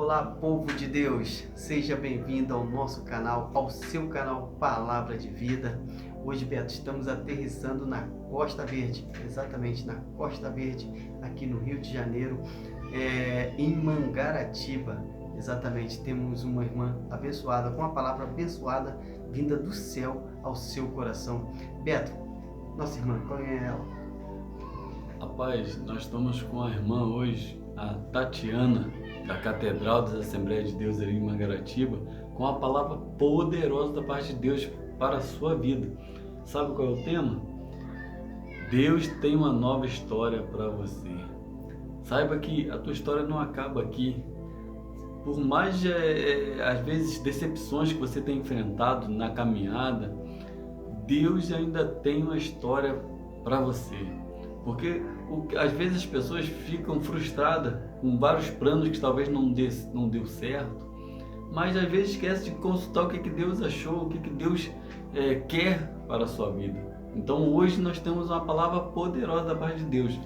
Olá, povo de Deus, seja bem-vindo ao nosso canal, ao seu canal Palavra de Vida. Hoje, Beto, estamos aterrissando na Costa Verde, exatamente na Costa Verde, aqui no Rio de Janeiro, em Mangaratiba. Exatamente, temos uma irmã abençoada, com a palavra abençoada, vinda do céu ao seu coração. Beto, nossa irmã, qual é ela? Rapaz, nós estamos com a irmã hoje, a Tatiana, da Catedral das Assembleias de Deus ali em Mangaratiba, com a palavra poderosa da parte de Deus para a sua vida. Sabe qual é o tema? Deus tem uma nova história para você. Saiba que a tua história não acaba aqui. Por mais, às vezes, decepções que você tem enfrentado na caminhada, Deus ainda tem uma história para você. Porque às vezes as pessoas ficam frustradas com vários planos que talvez não deu certo, mas às vezes esquece de consultar o que Deus achou, o que Deus quer para a sua vida. Então hoje nós temos uma palavra poderosa da parte de Deus.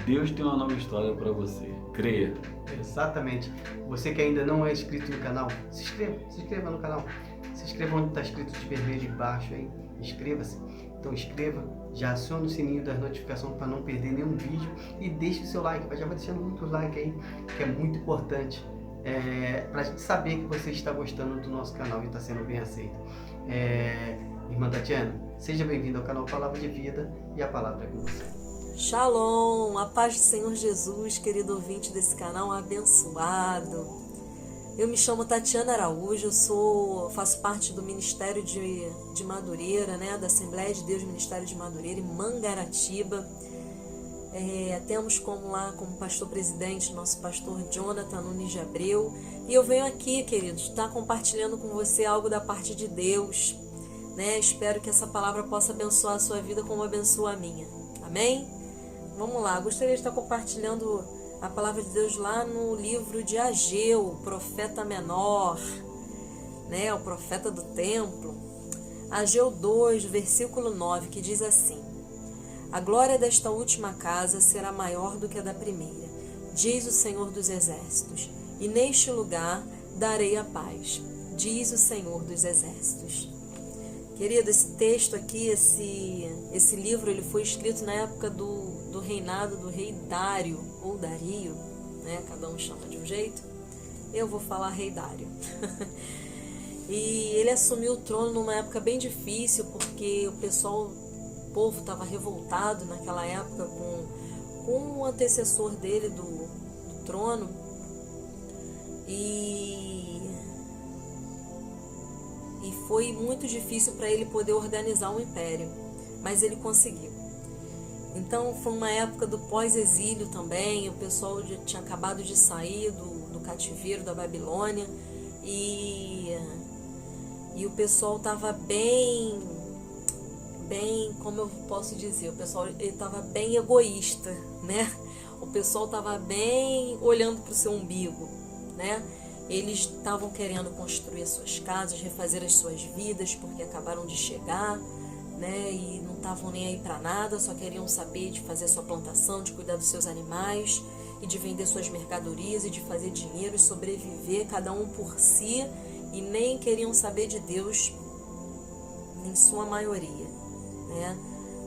Deus tem uma nova história para você. Creia. Exatamente. Você que ainda não é inscrito no canal, se inscreva no canal. Se inscreva onde está escrito de vermelho embaixo aí. Inscreva-se. Então inscreva, já acione o sininho das notificações para não perder nenhum vídeo e deixe o seu like. Já vai deixando muitos likes aí, que é muito importante para a gente saber que você está gostando do nosso canal e está sendo bem aceito. Irmã Tatiana, seja bem-vinda ao canal Palavra de Vida e a palavra é com você. Shalom, a paz do Senhor Jesus, querido ouvinte desse canal abençoado. Eu me chamo Tatiana Araújo, faço parte do Ministério de Madureira, da Assembleia de Deus Ministério de Madureira, em Mangaratiba. Temos como pastor presidente nosso pastor Jonathan Nunes de Abreu. E eu venho aqui, queridos, estar compartilhando com você algo da parte de Deus. Espero que essa palavra possa abençoar a sua vida como abençoa a minha. Amém? Vamos lá, gostaria de estar compartilhando a palavra de Deus lá no livro de Ageu, o profeta menor, o profeta do templo. Ageu 2, versículo 9, que diz assim: a glória desta última casa será maior do que a da primeira, diz o Senhor dos Exércitos, e neste lugar darei a paz, diz o Senhor dos Exércitos. Querido, esse texto aqui, esse livro, ele foi escrito na época do reinado do rei Dário, ou Dario, cada um chama de um jeito. Eu vou falar rei Dário. E ele assumiu o trono numa época bem difícil, porque o povo estava revoltado naquela época com o antecessor dele do trono. E foi muito difícil para ele poder organizar um império, mas ele conseguiu. Então foi uma época do pós-exílio também, o pessoal já tinha acabado de sair do cativeiro da Babilônia e o pessoal estava bem, como eu posso dizer, o pessoal estava bem egoísta, O pessoal estava bem olhando para o seu umbigo, Eles estavam querendo construir as suas casas, refazer as suas vidas, porque acabaram de chegar, e não estavam nem aí para nada, só queriam saber de fazer a sua plantação, de cuidar dos seus animais e de vender suas mercadorias e de fazer dinheiro e sobreviver, cada um por si, e nem queriam saber de Deus, em sua maioria,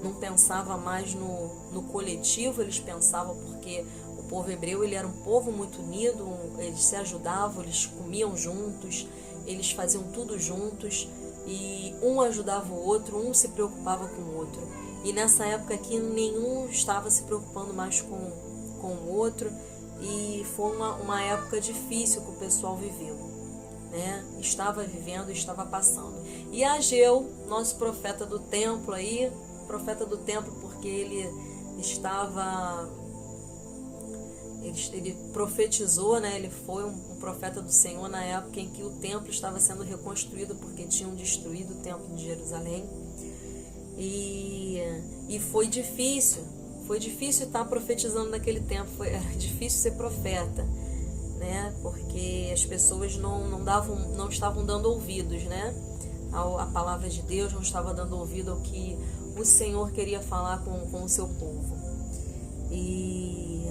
Não pensava mais no coletivo, eles pensavam, porque o povo hebreu ele era um povo muito unido, eles se ajudavam, eles comiam juntos, eles faziam tudo juntos, e um ajudava o outro, um se preocupava com o outro. E nessa época aqui nenhum estava se preocupando mais com o outro, e foi uma época difícil que o pessoal viveu, Estava vivendo, estava passando. E Ageu, nosso profeta do templo aí, profeta do templo porque ele profetizou, ele foi um profeta do Senhor na época em que o templo estava sendo reconstruído, porque tinham destruído o templo de Jerusalém, e foi difícil estar profetizando naquele tempo, era difícil ser profeta, porque as pessoas não estavam dando ouvidos, a palavra de Deus, não estava dando ouvido ao que o Senhor queria falar com o seu povo. E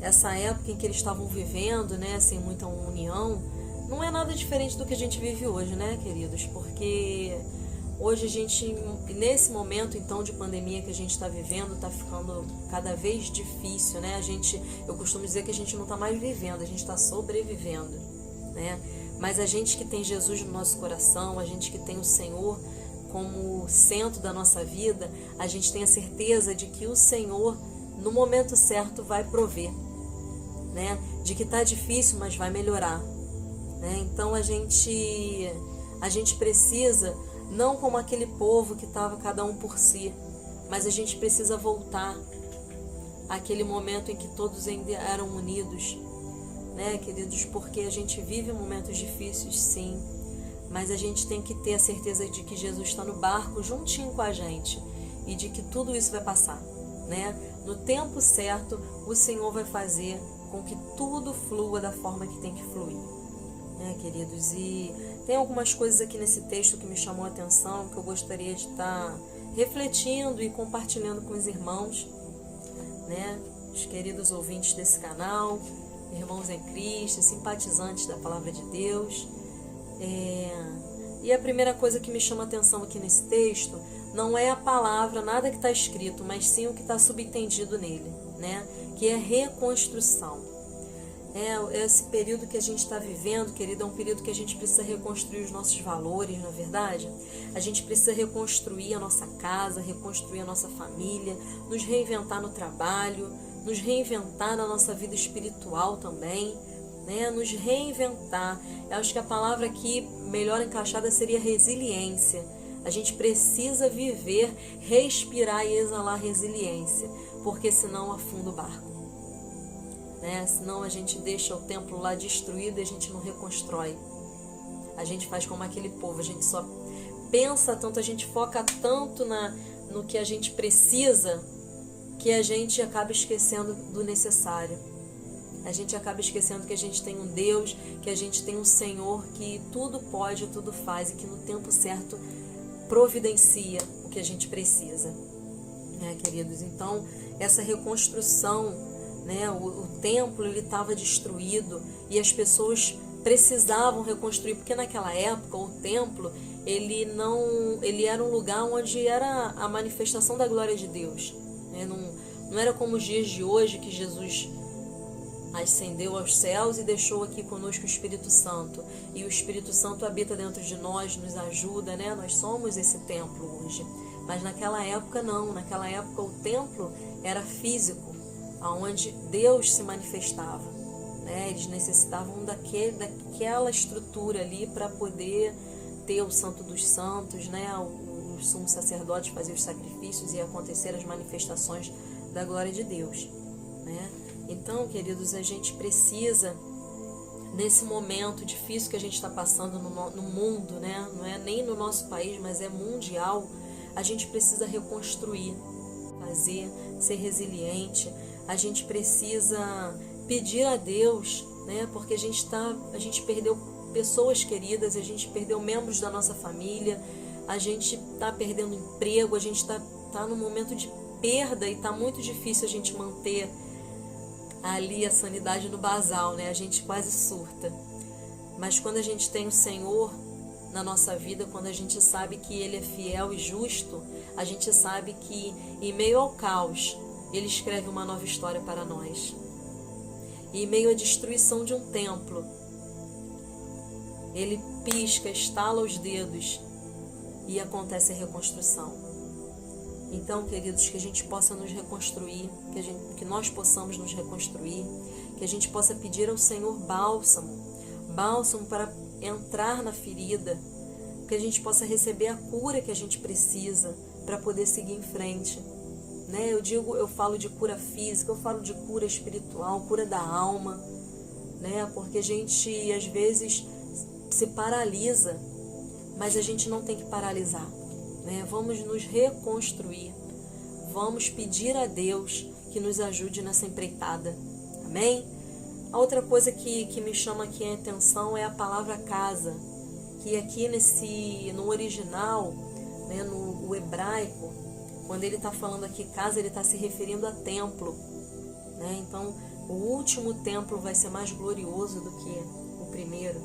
essa época em que eles estavam vivendo, né, sem muita união, não é nada diferente do que a gente vive hoje, né, queridos? Porque hoje a gente, nesse momento então de pandemia que a gente está vivendo, está ficando cada vez difícil, né? Eu costumo dizer que a gente não está mais vivendo, a gente está sobrevivendo, né? Mas a gente que tem Jesus no nosso coração, a gente que tem o Senhor como centro da nossa vida, a gente tem a certeza de que o Senhor, no momento certo, vai prover, né? De que está difícil, mas vai melhorar, né? Então a gente precisa, não como aquele povo que estava cada um por si, mas a gente precisa voltar àquele momento em que todos ainda eram unidos, né, queridos? Porque a gente vive momentos difíceis, sim, mas a gente tem que ter a certeza de que Jesus está no barco juntinho com a gente e de que tudo isso vai passar, né? No tempo certo, o Senhor vai fazer com que tudo flua da forma que tem que fluir, né, queridos? E tem algumas coisas aqui nesse texto que me chamou a atenção, que eu gostaria de estar refletindo e compartilhando com os irmãos, né? Os queridos ouvintes desse canal, irmãos em Cristo, simpatizantes da Palavra de Deus. E a primeira coisa que me chama a atenção aqui nesse texto não é a palavra, nada que está escrito, mas sim o que está subentendido nele, né? Que é reconstrução. Esse período que a gente está vivendo, querido, é um período que a gente precisa reconstruir os nossos valores, na verdade. A gente precisa reconstruir a nossa casa, reconstruir a nossa família, nos reinventar no trabalho, nos reinventar na nossa vida espiritual também, né? Nos reinventar. Eu acho que a palavra aqui melhor encaixada seria resiliência. A gente precisa viver, respirar e exalar resiliência, porque senão afunda o barco, né? Senão a gente deixa o templo lá destruído e a gente não reconstrói. A gente faz como aquele povo, a gente só pensa tanto, a gente foca tanto no que a gente precisa, que a gente acaba esquecendo do necessário. A gente acaba esquecendo que a gente tem um Deus, que a gente tem um Senhor que tudo pode, tudo faz e que no tempo certo providencia o que a gente precisa, né, queridos? Então, essa reconstrução, né, o templo ele estava destruído e as pessoas precisavam reconstruir, porque naquela época o templo ele era um lugar onde era a manifestação da glória de Deus, né? Não era como os dias de hoje que Jesus ascendeu aos céus e deixou aqui conosco o Espírito Santo. E o Espírito Santo habita dentro de nós, nos ajuda, né? Nós somos esse templo hoje. Mas naquela época não. Naquela época o templo era físico, onde Deus se manifestava, né? Eles necessitavam daquela estrutura ali para poder ter o Santo dos Santos, né? Os sumos sacerdotes faziam os sacrifícios e acontecer as manifestações da glória de Deus, né? Então, queridos, a gente precisa, nesse momento difícil que a gente está passando no mundo, né? Não é nem no nosso país, mas é mundial, a gente precisa reconstruir, ser resiliente, a gente precisa pedir a Deus, né? Porque a gente perdeu pessoas queridas, a gente perdeu membros da nossa família, a gente está perdendo emprego, a gente tá num momento de perda e está muito difícil a gente manter ali a sanidade no basal, né? A gente quase surta. Mas quando a gente tem o Senhor na nossa vida, quando a gente sabe que Ele é fiel e justo, a gente sabe que em meio ao caos, Ele escreve uma nova história para nós. E em meio à destruição de um templo, Ele pisca, estala os dedos e acontece a reconstrução. Então, queridos, que a gente possa nos reconstruir, que nós possamos nos reconstruir, que a gente possa pedir ao Senhor bálsamo para entrar na ferida, que a gente possa receber a cura que a gente precisa para poder seguir em frente, né? Eu falo de cura física, eu falo de cura espiritual, cura da alma, né? Porque a gente às vezes se paralisa, mas a gente não tem que paralisar, né? Vamos nos reconstruir, vamos pedir a Deus que nos ajude nessa empreitada, amém? A outra coisa que me chama aqui a atenção é a palavra casa, que aqui no original, né, no hebraico, quando ele está falando aqui casa, ele está se referindo a templo, né? Então O último templo vai ser mais glorioso do que o primeiro.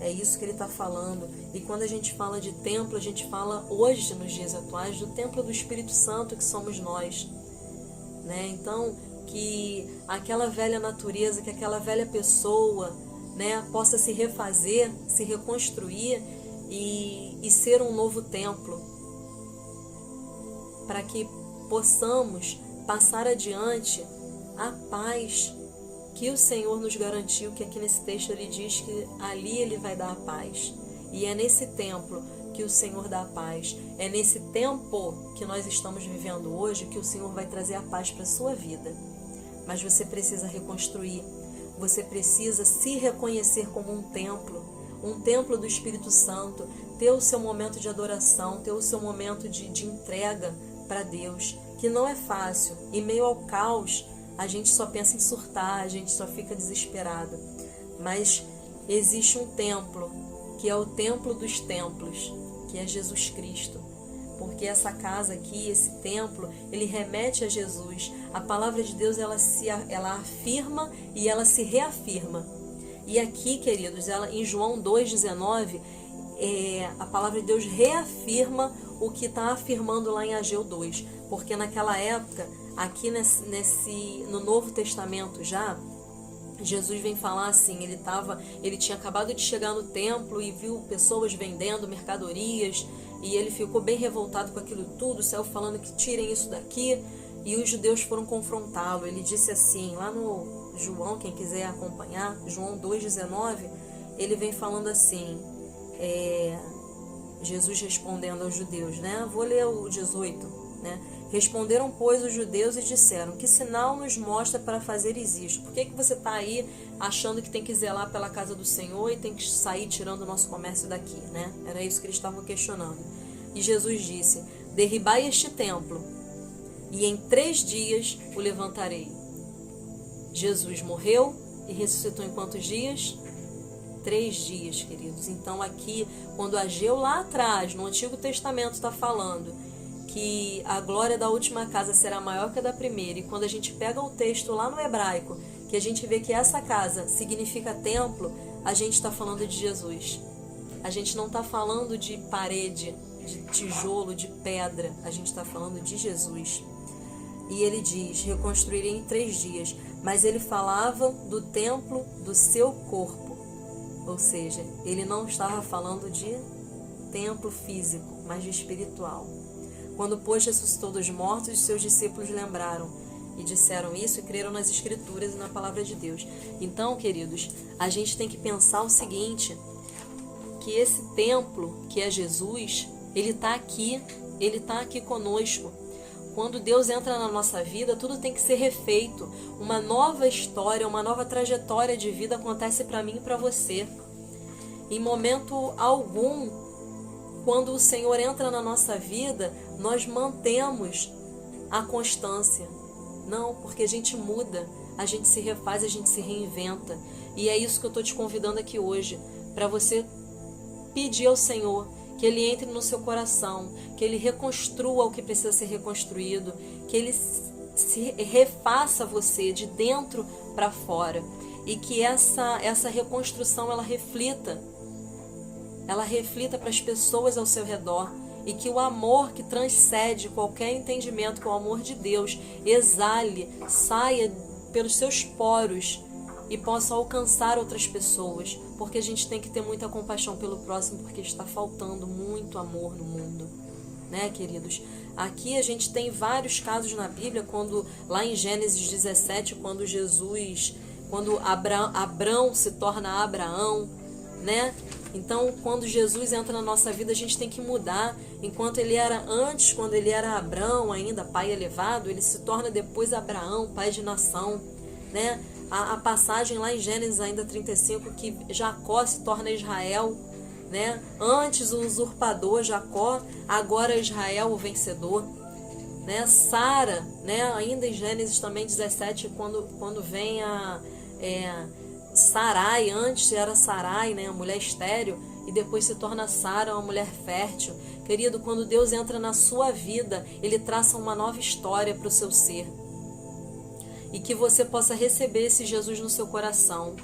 É isso que ele está falando. E quando a gente fala de templo, a gente fala hoje, nos dias atuais, do templo do Espírito Santo que somos nós, né? Então, que aquela velha natureza, que aquela velha pessoa, né, possa se refazer, se reconstruir e ser um novo templo, para que possamos passar adiante a paz que o Senhor nos garantiu, que aqui nesse texto ele diz que ali ele vai dar a paz. E é nesse templo que o Senhor dá a paz. É nesse tempo que nós estamos vivendo hoje que o Senhor vai trazer a paz para a sua vida. Mas você precisa reconstruir. Você precisa se reconhecer como um templo do Espírito Santo, ter o seu momento de adoração, ter o seu momento de entrega para Deus, que não é fácil. Em meio ao caos, a gente só pensa em surtar, a gente só fica desesperado. Mas existe um templo, que é o templo dos templos, que é Jesus Cristo. Porque essa casa aqui, esse templo, ele remete a Jesus. A palavra de Deus, ela afirma e ela se reafirma. E aqui, queridos, em João 2,19, a palavra de Deus reafirma o que está afirmando lá em Ageu 2. Porque naquela época, aqui no Novo Testamento já, Jesus vem falar assim, ele tinha acabado de chegar no templo e viu pessoas vendendo mercadorias, e ele ficou bem revoltado com aquilo tudo, saiu falando que tirem isso daqui, e os judeus foram confrontá-lo. Ele disse assim, lá no João, quem quiser acompanhar, João 2,19, ele vem falando assim, Jesus respondendo aos judeus, né? Vou ler o 18, né? Responderam, pois, os judeus e disseram, que sinal nos mostra para fazeres isto? Por que você está aí achando que tem que zelar pela casa do Senhor e tem que sair tirando o nosso comércio daqui, né? Era isso que eles estavam questionando. E Jesus disse, derribai este templo e em 3 dias o levantarei. Jesus morreu e ressuscitou em quantos dias? 3 dias, queridos. Então aqui, quando Ageu lá atrás, no Antigo Testamento, está falando que a glória da última casa será maior que a da primeira, e quando a gente pega o texto lá no hebraico, que a gente vê que essa casa significa templo, a gente está falando de Jesus. A gente não está falando de parede, de tijolo, de pedra, a gente está falando de Jesus. E ele diz, reconstruirei em 3 dias, mas ele falava do templo do seu corpo, ou seja, ele não estava falando de templo físico, mas de espiritual. Quando, pois, ressuscitou dos mortos, os seus discípulos lembraram e disseram isso e creram nas Escrituras e na Palavra de Deus. Então, queridos, a gente tem que pensar o seguinte, que esse templo, que é Jesus, ele está aqui conosco. Quando Deus entra na nossa vida, tudo tem que ser refeito. Uma nova história, uma nova trajetória de vida acontece para mim e para você. Em momento algum, quando o Senhor entra na nossa vida, nós mantemos a constância. Não, porque a gente muda, a gente se refaz, a gente se reinventa. E é isso que eu estou te convidando aqui hoje, para você pedir ao Senhor que Ele entre no seu coração, que Ele reconstrua o que precisa ser reconstruído, que Ele se refaça você de dentro para fora, e que essa reconstrução ela reflita para as pessoas ao seu redor, e que o amor que transcende qualquer entendimento, que é o amor de Deus, exale, saia pelos seus poros e possa alcançar outras pessoas, porque a gente tem que ter muita compaixão pelo próximo, porque está faltando muito amor no mundo, né, queridos? Aqui a gente tem vários casos na Bíblia, quando lá em Gênesis 17, quando Abrão se torna Abraão, né? Então, quando Jesus entra na nossa vida, a gente tem que mudar. Enquanto ele era antes, quando ele era Abrão ainda, pai elevado, ele se torna depois Abraão, pai de nação, né? A passagem lá em Gênesis ainda 35, que Jacó se torna Israel, né? Antes o usurpador Jacó, agora Israel o vencedor, né? Sara, né? Ainda em Gênesis também 17, quando vem Sarai, antes era Sarai, né, a mulher estéril, e depois se torna Sara, uma mulher fértil. Querido, quando Deus entra na sua vida, Ele traça uma nova história para o seu ser. e que você possa receber esse Jesus no seu coração.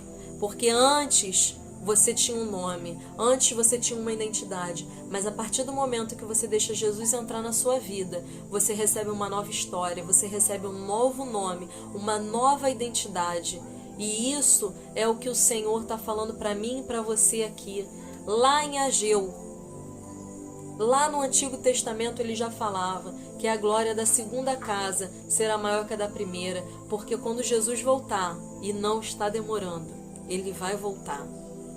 Porque antes você tinha um nome, antes você tinha uma identidade, mas a partir do momento que você deixa Jesus entrar na sua vida, você recebe uma nova história, você recebe um novo nome, uma nova identidade. E isso é o que o Senhor está falando para mim e para você aqui. Lá em Ageu, lá no Antigo Testamento, ele já falava que a glória da segunda casa será maior que a da primeira, porque quando Jesus voltar, e não está demorando, ele vai voltar,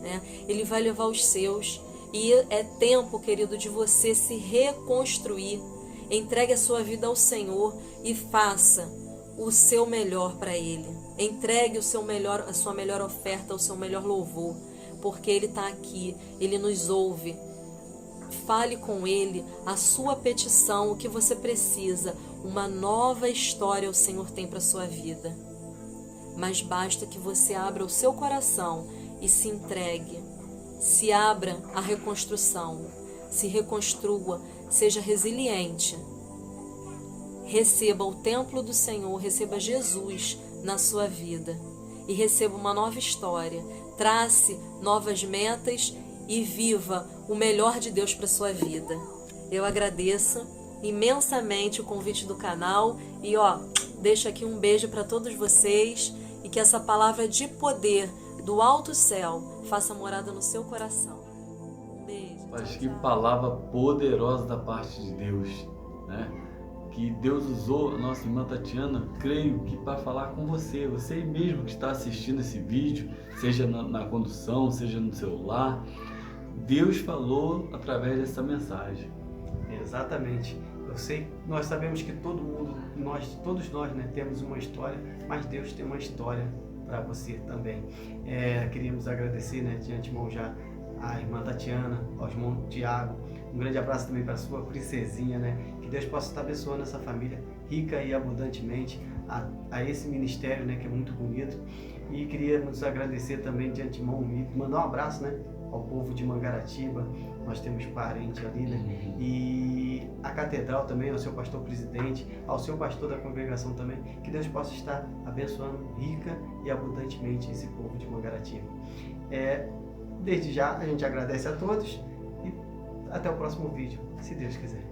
né? Ele vai levar os seus, e é tempo, querido, de você se reconstruir. Entregue a sua vida ao Senhor e faça o seu melhor para Ele. Entregue o seu melhor, a sua melhor oferta, o seu melhor louvor, porque Ele está aqui, Ele nos ouve. Fale com Ele a sua petição, o que você precisa. Uma nova história o Senhor tem para a sua vida. Mas basta que você abra o seu coração e se entregue. Se abra à reconstrução. Se reconstrua. Seja resiliente. Receba o templo do Senhor, receba Jesus na sua vida. E receba uma nova história. Trace novas metas e viva o melhor de Deus para a sua vida. Eu agradeço imensamente o convite do canal e deixo aqui um beijo para todos vocês e que essa palavra de poder do alto céu faça morada no seu coração. Um beijo. Mas que palavra poderosa da parte de Deus, né? Que Deus usou a nossa irmã Tatiana, creio que para falar com você mesmo que está assistindo esse vídeo, seja na condução, seja no celular, Deus falou através dessa mensagem. Exatamente. Nós sabemos que todos nós, né, temos uma história, mas Deus tem uma história para você também. Queríamos agradecer, né, de antemão já a irmã Tatiana, ao irmão Tiago. Um grande abraço também para a sua princesinha, né? Que Deus possa estar abençoando essa família rica e abundantemente a esse ministério, né, que é muito bonito. E queríamos agradecer também de antemão e mandar um abraço, né, ao povo de Mangaratiba. Nós temos parente ali, né? E a catedral também, ao seu pastor presidente, ao seu pastor da congregação também. Que Deus possa estar abençoando rica e abundantemente esse povo de Mangaratiba. Desde já a gente agradece a todos e até o próximo vídeo, se Deus quiser.